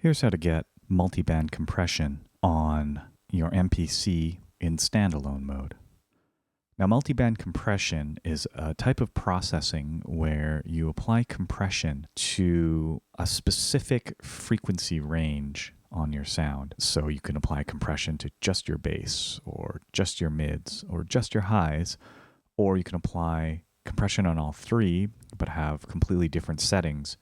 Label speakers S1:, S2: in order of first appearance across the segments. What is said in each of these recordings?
S1: Here's how to get multiband compression on your MPC in standalone mode. Now, multiband compression is a type of processing where you apply compression to a specific frequency range on your sound. So you can apply compression to just your bass, or just your mids, or just your highs, or you can apply compression on all three, but have completely different settings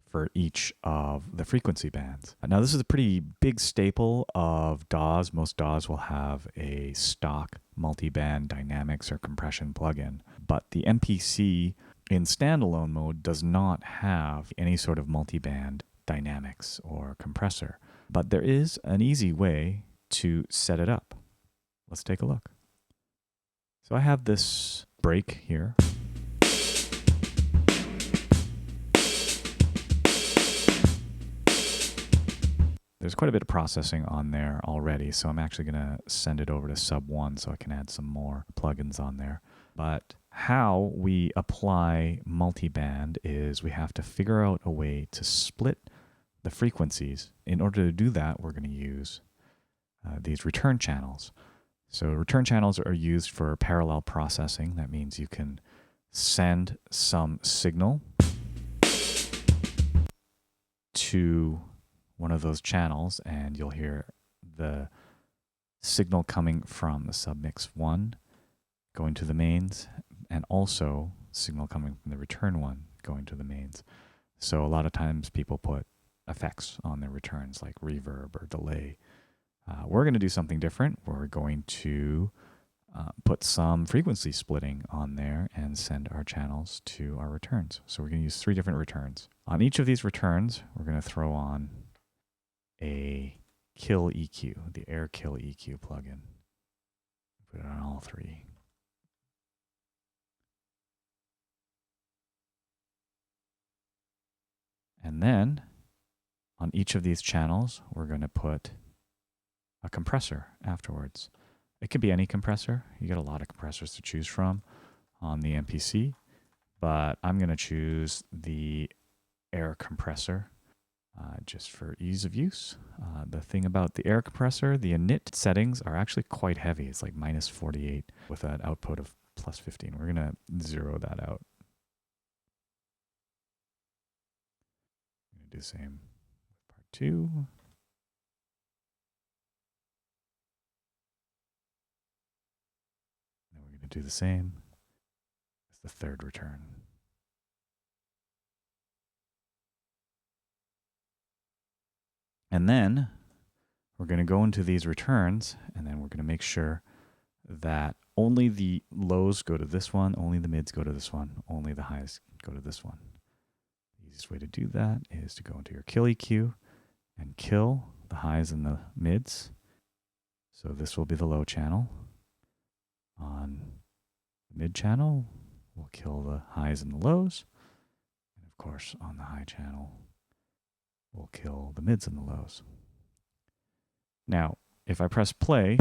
S1: for each of the frequency bands. Now, this is a pretty big staple of DAWs. Most DAWs will have a stock multiband dynamics or compression plugin, but the MPC in standalone mode does not have any sort of multiband dynamics or compressor. But there is an easy way to set it up. Let's take a look. So I have this break here. There's quite a bit of processing on there already, so I'm actually going to send it over to sub 1 so I can add some more plugins on there. But how we apply multiband is we have to figure out a way to split the frequencies. In order to do that, we're going to use these return channels. So return channels are used for parallel processing. That means you can send some signal to one of those channels, and you'll hear the signal coming from the submix 1 going to the mains, and also signal coming from the return 1 going to the mains. So a lot of times people put effects on their returns like reverb or delay. We're going to do something different. We're going to put some frequency splitting on there and send our channels to our returns. So we're going to use 3 different returns. On each of these returns, we're going to throw on a kill EQ, the Air Kill EQ plugin. Put it on all 3. And then on each of these channels, we're going to put a compressor afterwards. It could be any compressor. You get a lot of compressors to choose from on the MPC, but I'm going to choose the air compressor just for ease of use. The thing about the air compressor, the init settings are actually quite heavy. It's like minus 48 with an output of plus 15. We're going to zero that out. I'm going to do the same with part 2. And we're going to do the same as the third return. And then we're going to go into these returns, and then we're going to make sure that only the lows go to this one, only the mids go to this one, only the highs go to this one. The easiest way to do that is to go into your kill EQ and kill the highs and the mids. So this will be the low channel. On the mid channel, we'll kill the highs and the lows. And of course, on the high channel, we'll kill the mids and the lows. Now, if I press play,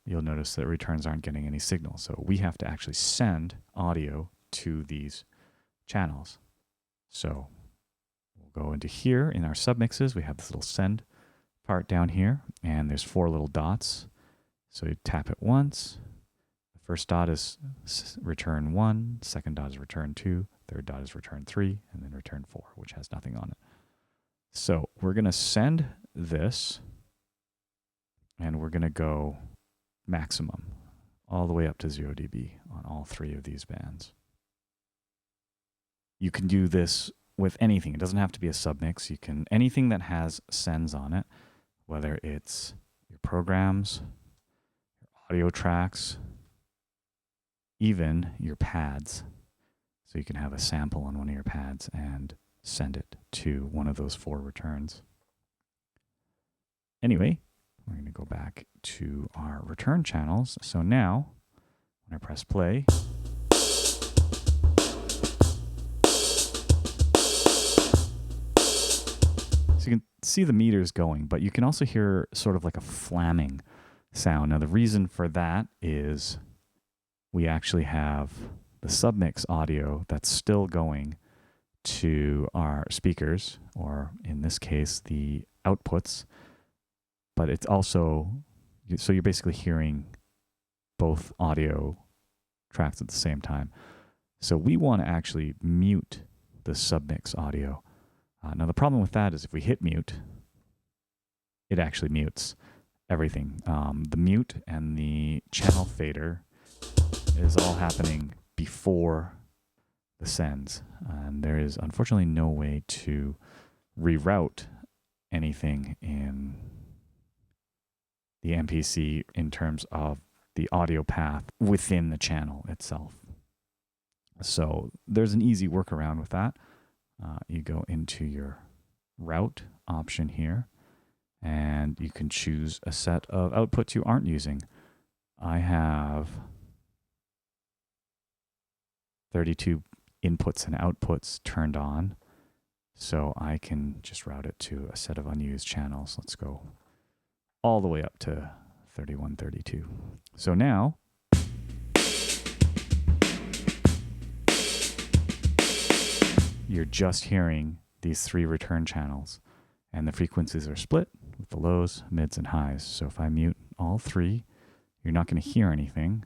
S1: you'll notice that returns aren't getting any signal. So we have to actually send audio to these channels. So we'll go into here in our submixes. We have this little send part down here, and there's 4 little dots. So you tap it once. The first dot is return 1, second dot is return 2, third dot is return 3, and then return 4, which has nothing on it. So we're going to send this, and we're going to go maximum all the way up to 0 dB on all 3 of these bands. You can do this with anything. It doesn't have to be a submix. You can anything that has sends on it, whether it's your programs, your audio tracks, even your pads. So you can have a sample on one of your pads and send it to one of those 4 returns. Anyway, we're going to go back to our return channels. So now, when I press play, so you can see the meters going, but you can also hear sort of like a flamming sound. Now, the reason for that is we actually have the submix audio that's still going to our speakers, or in this case, the outputs, but it's also, so you're basically hearing both audio tracks at the same time. So we want to actually mute the submix audio. Now the problem with that is if we hit mute, it actually mutes everything. The mute and the channel fader is all happening before the sends. And there is unfortunately no way to reroute anything in the MPC in terms of the audio path within the channel itself. So there's an easy workaround with that. You go into your route option here, and you can choose a set of outputs you aren't using. I have 32 inputs and outputs turned on, so I can just route it to a set of unused channels. Let's go all the way up to 31, 32. So now you're just hearing these 3 return channels, and the frequencies are split with the lows, mids, and highs. So if I mute all 3, you're not going to hear anything,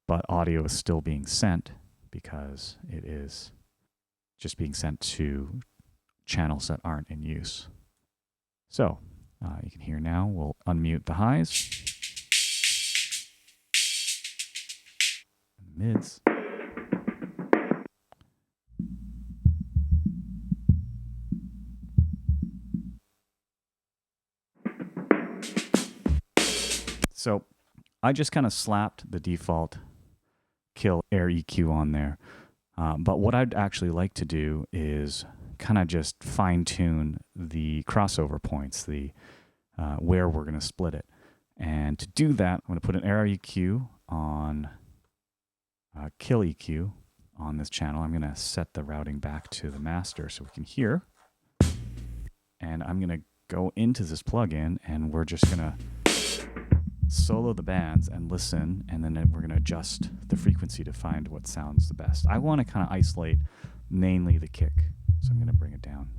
S1: but audio is still being sent because it is just being sent to channels that aren't in use. So you can hear now. We'll unmute the highs and the mids. So I just kind of slapped the default kill air EQ on there. But what I'd actually like to do is kind of just fine tune the crossover points, the where we're going to split it. And to do that, I'm going to put an air EQ on kill EQ on this channel. I'm going to set the routing back to the master so we can hear. And I'm going to go into this plugin, and we're just going to solo the bands and listen, and then we're going to adjust the frequency to find what sounds the best. I want to kind of isolate mainly the kick, so I'm going to bring it down.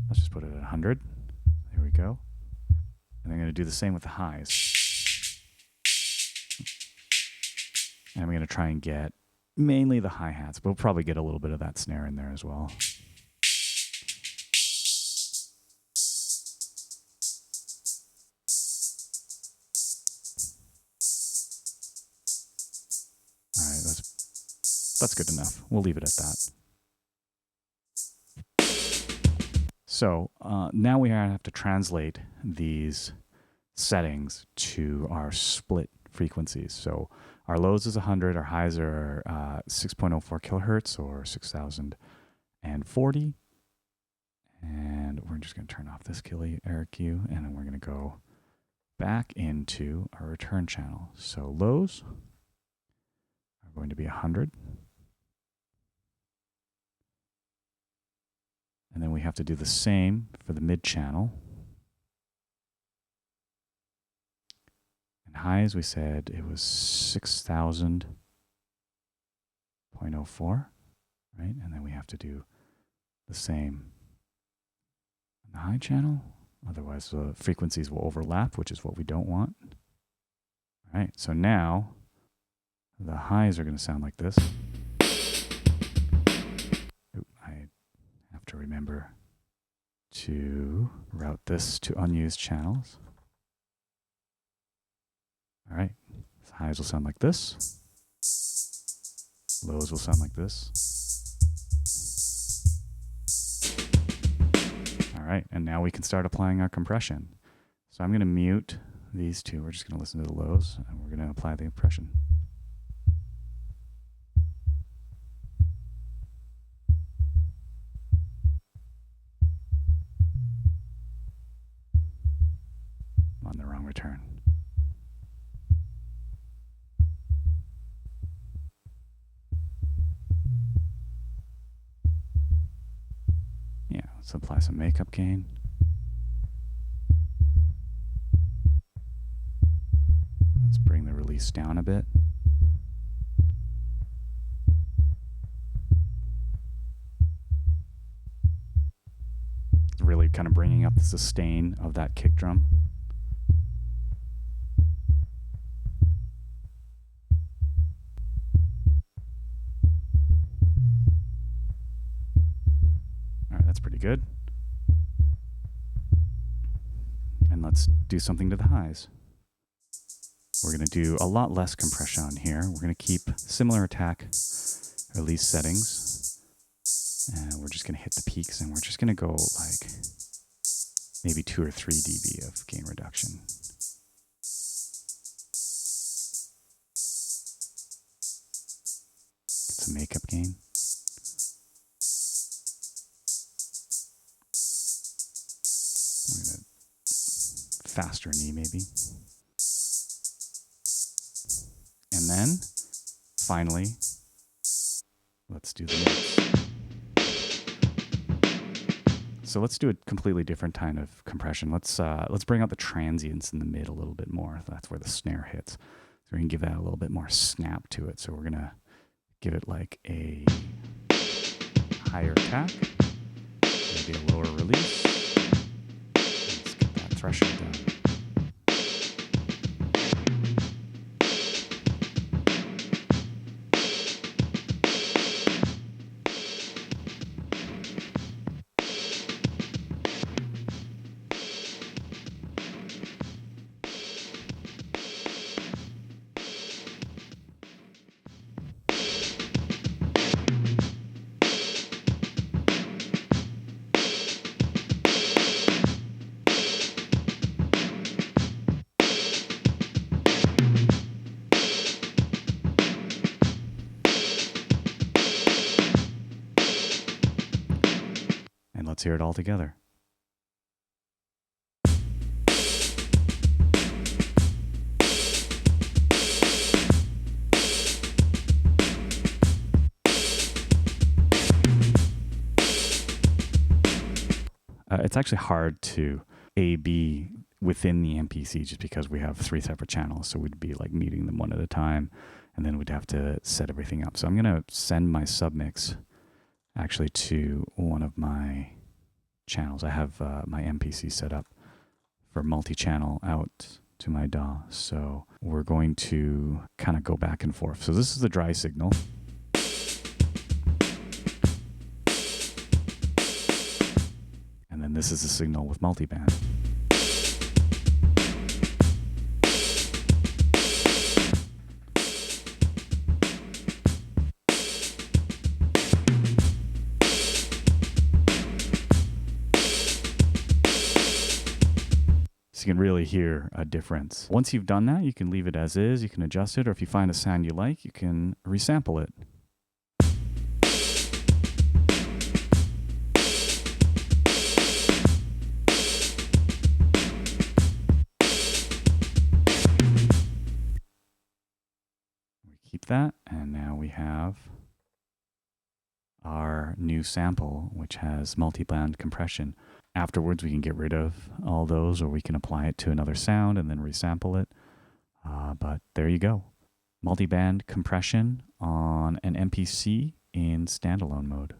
S1: Let's just put it at 100. There we go. And I'm going to do the same with the highs. And I'm going to try and get mainly the hi-hats, but we'll probably get a little bit of that snare in there as well. All right, that's good enough. We'll leave it at that. So now we have to translate these settings to our split frequencies. So our lows is 100, our highs are 6.04 kilohertz or 6040. And we're just going to turn off this air cue, and then we're going to go back into our return channel. So lows are going to be 100. And then we have to do the same for the mid channel. And highs, we said it was 6000.04, right? And then we have to do the same on the high channel. Otherwise, the frequencies will overlap, which is what we don't want. All right, so now the highs are going to sound like this. I have to remember to route this to unused channels. All right, the highs will sound like this. Lows will sound like this. All right, and now we can start applying our compression. So I'm going to mute these two. We're just going to listen to the lows, and we're going to apply the compression. I'm on the wrong return. Yeah, let's apply some makeup gain. release down a bit. Really kind of bringing up the sustain of that kick drum. All right, that's pretty good. And let's do something to the highs. We're going to do a lot less compression on here. We're going to keep similar attack release settings. And we're just going to hit the peaks, and we're just going to go like maybe 2 or 3 dB of gain reduction. Get some makeup gain. We're going to faster knee maybe. And then, finally, let's do the mix. So let's do a completely different kind of compression. Let's bring out the transients in the mid a little bit more. That's where the snare hits. So we can give that a little bit more snap to it. So we're going to give it like a higher attack, maybe a lower release. Let's get that threshold down. Let's hear it all together. It's actually hard to A/B within the MPC just because we have 3 separate channels. So we'd be like muting them one at a time, and then we'd have to set everything up. So I'm going to send my submix actually to one of my channels. I have my MPC set up for multi-channel out to my DAW. So we're going to kind of go back and forth. So this is the dry signal. And then this is the signal with multiband. So you can really hear a difference. Once you've done that, you can leave it as is, you can adjust it, or if you find a sound you like, you can resample it. We keep that, and now we have our new sample, which has multiband compression. Afterwards, we can get rid of all those, or we can apply it to another sound and then resample it. But there you go. Multiband compression on an MPC in standalone mode.